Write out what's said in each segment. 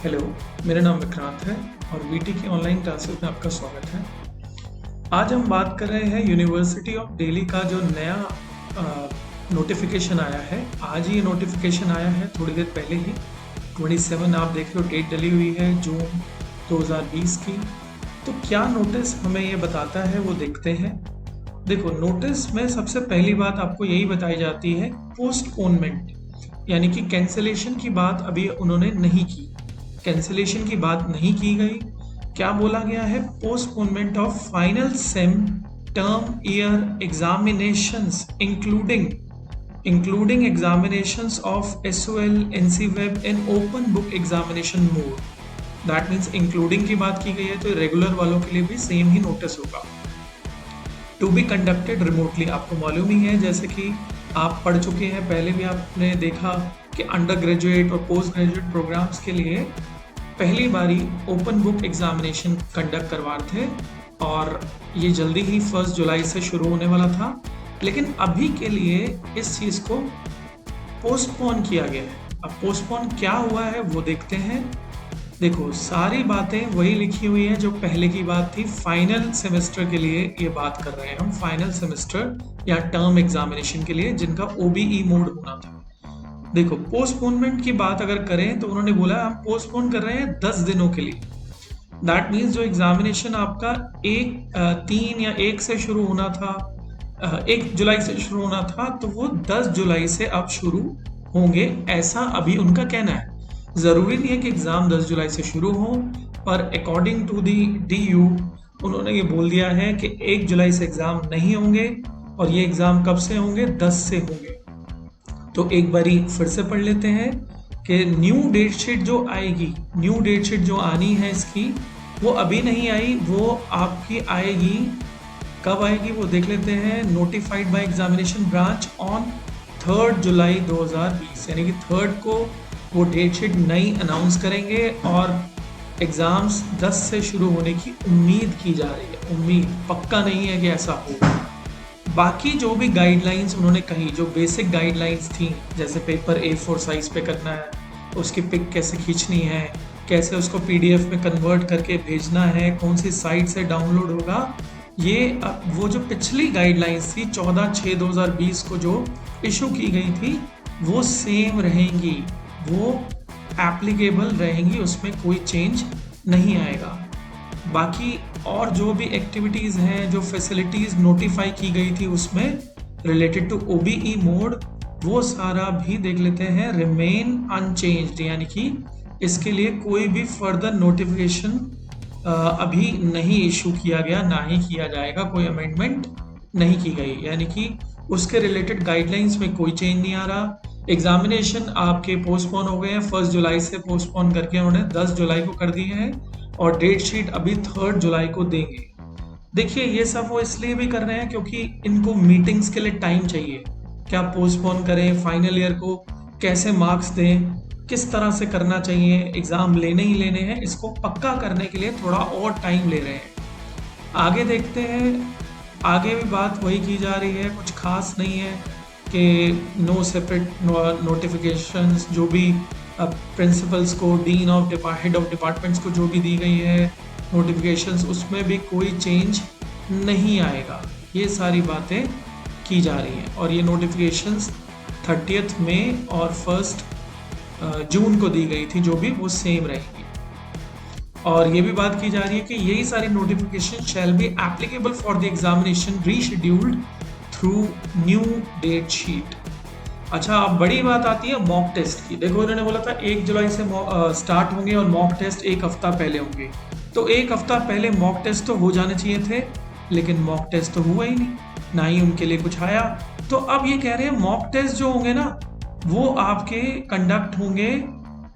Hello, मेरा नाम विक्रांत है और वीटी की ऑनलाइन क्लासेस में आपका स्वागत है। आज हम बात कर रहे हैं यूनिवर्सिटी ऑफ दिल्ली का जो नया नोटिफिकेशन आया है। आज ही ये नोटिफिकेशन आया है, थोड़ी देर पहले ही 27 आप देख रहे हो डेट डली हुई है जून 2020 की। तो क्या नोटिस हमें ये बताता है वो देखते हैं। देखो, नोटिस में सबसे पहली बात आपको यही बताई जाती है पोस्टपोनमेंट, यानी कि कैंसिलेशन की बात अभी उन्होंने नहीं की। कैंसिलेशन की बात नहीं की गई। क्या बोला गया है? Postponement of final same term year examinations including examinations of SOL NC web and open book examination mode. That means including की बात की गई है, तो रेगुलर वालों के लिए भी सेम ही नोटिस होगा। टू बी कंडक्टेड रिमोटली, आपको मालूम ही है, जैसे कि आप पढ़ चुके हैं, पहले भी आपने देखा कि अंडर ग्रेजुएट और पोस्ट ग्रेजुएट प्रोग्राम्स के लिए पहली बारी ओपन बुक एग्जामिनेशन कंडक्ट करवा थे और ये जल्दी ही 1 जुलाई से शुरू होने वाला था, लेकिन अभी के लिए इस चीज़ को पोस्टपोन किया गया है। अब पोस्टपोन क्या हुआ है वो देखते हैं। देखो, सारी बातें वही लिखी हुई है जो पहले की बात थी। फाइनल सेमेस्टर के लिए ये बात कर रहे हैं हम, फाइनल सेमेस्टर या टर्म एग्जामिनेशन के लिए जिनका OBE मोड होना था। देखो, पोस्टपोनमेंट की बात अगर करें तो उन्होंने बोला हम पोस्टपोन कर रहे हैं 10 दिनों के लिए। दैट मीन्स जो एग्जामिनेशन आपका 3 या 1 से शुरू होना था, 1 जुलाई से शुरू होना था, तो वो 10 जुलाई से अब शुरू होंगे, ऐसा अभी उनका कहना है। ज़रूरी नहीं है कि एग्ज़ाम 10 जुलाई से शुरू हो, पर अकॉर्डिंग टू दी DU उन्होंने ये बोल दिया है कि 1 जुलाई से एग्ज़ाम नहीं होंगे और ये एग्ज़ाम कब से होंगे? 10 से होंगे। तो एक बारी फिर से पढ़ लेते हैं कि न्यू डेट शीट जो आएगी, न्यू डेट शीट जो आनी है इसकी, वो अभी नहीं आई, वो आपकी आएगी। कब आएगी वो देख लेते हैं। Notified by examination branch on 3 जुलाई 2020, यानी कि 3 को वो डेट शीट नई अनाउंस करेंगे और एग्ज़ाम्स 10 से शुरू होने की उम्मीद की जा रही है। उम्मीद, पक्का नहीं है कि ऐसा होगा। बाकी जो भी गाइडलाइंस उन्होंने कही, जो बेसिक गाइडलाइंस थी, जैसे पेपर A4 साइज़ पे करना है, उसकी पिक कैसे खींचनी है, कैसे उसको PDF में कन्वर्ट करके भेजना है, कौन सी साइट से डाउनलोड होगा, ये वो जो पिछली गाइडलाइंस थी 14/6/2020 को जो इशू की गई थी वो सेम रहेंगी, वो एप्लीकेबल रहेंगी, उसमें कोई चेंज नहीं आएगा। बाकी और जो भी एक्टिविटीज़ हैं, जो फैसिलिटीज़ नोटिफाई की गई थी उसमें रिलेटेड टू OBE मोड, वो सारा भी देख लेते हैं। रिमेन अनचेंज्ड, यानी कि इसके लिए कोई भी फर्दर नोटिफिकेशन अभी नहीं इशू किया गया, ना ही किया जाएगा, कोई अमेंडमेंट नहीं की गई, यानी कि उसके रिलेटेड गाइडलाइंस में कोई चेंज नहीं आ रहा। एग्जामिनेशन आपके पोस्टपोन हो गए हैं, 1 जुलाई से पोस्टपोन करके उन्होंने 10 जुलाई को कर दिए हैं और डेट शीट अभी 3 जुलाई को देंगे। देखिए, ये सब वो इसलिए भी कर रहे हैं क्योंकि इनको मीटिंग्स के लिए टाइम चाहिए। क्या पोस्टपोन करें, फाइनल ईयर को कैसे मार्क्स दें, किस तरह से करना चाहिए, एग्ज़ाम लेने ही लेने हैं, इसको पक्का करने के लिए थोड़ा और टाइम ले रहे हैं। आगे देखते हैं, आगे भी बात वही की जा रही है, कुछ खास नहीं है कि नो सेपरेट नोटिफिकेशंस, जो भी प्रिंसिपल्स को, dean of head of departments को जो भी दी गई है नोटिफिकेशंस, उसमें भी कोई चेंज नहीं आएगा। ये सारी बातें की जा रही हैं और ये नोटिफिकेशंस 30 मई और 1 जून को दी गई थी, जो भी वो सेम रहेगी। और ये भी बात की जा रही है कि यही सारी notification shall be applicable for the examination rescheduled through new date sheet. अच्छा, अब बड़ी बात आती है मॉक टेस्ट की। देखो, इन्होंने बोला था 1 जुलाई से स्टार्ट होंगे और मॉक टेस्ट 1 हफ्ता पहले होंगे, तो 1 हफ्ता पहले मॉक टेस्ट तो हो जाने चाहिए थे, लेकिन मॉक टेस्ट तो हुआ ही नहीं, ना ही उनके लिए कुछ आया। तो अब ये कह रहे हैं मॉक टेस्ट जो होंगे ना, वो आपके कंडक्ट होंगे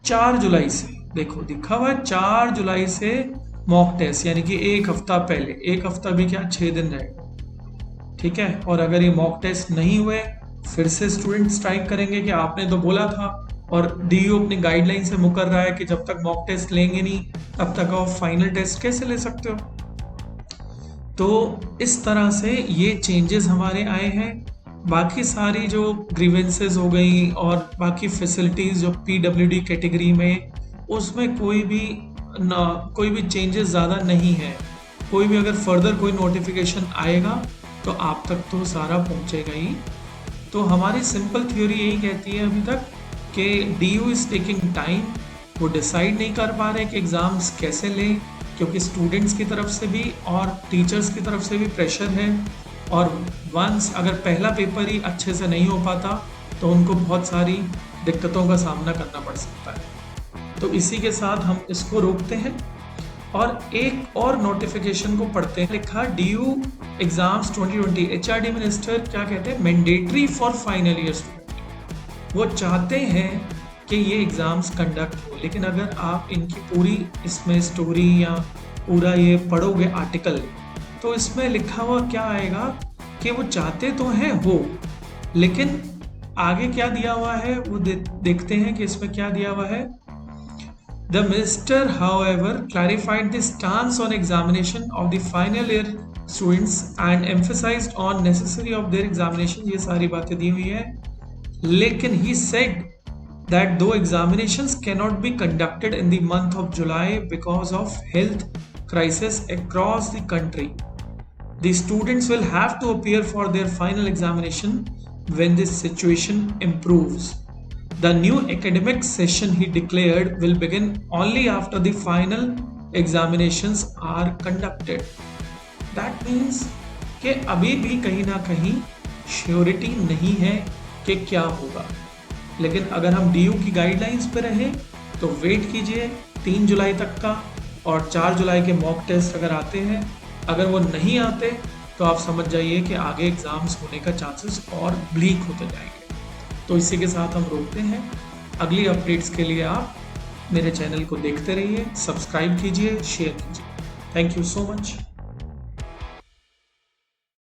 4 जुलाई से। देखो, लिखा हुआ है 4 जुलाई से मॉक टेस्ट, यानी कि 1 हफ्ता पहले। 1 हफ्ता भी क्या, 6 दिन रहेगा, ठीक है। और अगर ये मॉक टेस्ट नहीं हुए, फिर से स्टूडेंट स्ट्राइक करेंगे कि आपने तो बोला था, और DU अपनी गाइडलाइन से मुकर रहा है कि जब तक मॉक टेस्ट लेंगे नहीं तब तक आप फाइनल टेस्ट कैसे ले सकते हो। तो इस तरह से ये चेंजेस हमारे आए हैं। बाकी सारी जो ग्रीवेंसेस हो गई और बाकी फैसिलिटीज़ जो PWD कैटेगरी में उसमें कोई भी चेंजेस ज़्यादा नहीं है। कोई भी अगर फर्दर कोई नोटिफिकेशन आएगा तो आप तक तो सारा पहुंचेगा ही। तो हमारी सिंपल थ्योरी यही कहती है अभी तक कि DU इज़ टेकिंग टाइम। वो डिसाइड नहीं कर पा रहे कि एग्ज़ाम्स कैसे लें, क्योंकि स्टूडेंट्स की तरफ से भी और टीचर्स की तरफ से भी प्रेशर है। और वंस अगर पहला पेपर ही अच्छे से नहीं हो पाता तो उनको बहुत सारी दिक्कतों का सामना करना पड़ सकता है। तो इसी के साथ हम इसको रोकते हैं और एक और नोटिफिकेशन को पढ़ते हैं। लिखा DU एग्जाम्स 2020, HRD मिनिस्टर क्या कहते हैं, mandatory for final year student. वो चाहते हैं कि ये एग्ज़ाम्स कंडक्ट हो, लेकिन अगर आप इनकी पूरी इसमें स्टोरी या पूरा ये पढ़ोगे आर्टिकल तो इसमें लिखा हुआ क्या आएगा कि वो चाहते तो हैं हो, लेकिन आगे क्या दिया हुआ है वो देखते हैं कि इसमें क्या दिया हुआ है। The minister, however, clarified the stance on examination of the final year students and emphasized on necessity of their examination। ये सारी बातें दी हुई है, लेकिन he said that though examinations cannot be conducted in the month of July because of health crisis across the country, the students will have to appear for their final examination when this situation improves. The new academic session, he declared, will begin only after the final examinations are conducted. That means कि अभी भी कहीं ना कहीं surety नहीं है कि क्या होगा, लेकिन अगर हम DU की गाइडलाइंस पे रहें तो वेट कीजिए 3 जुलाई तक का, और 4 जुलाई के मॉक टेस्ट अगर आते हैं, अगर वो नहीं आते तो आप समझ जाइए कि आगे एग्ज़ाम्स होने का चांसेस और ब्लीक होते जाएंगे। तो इसी के साथ हम रोकते हैं। अगली अपडेट्स के लिए आप मेरे चैनल को देखते रहिए, सब्सक्राइब कीजिए, शेयर कीजिए। Thank you so much.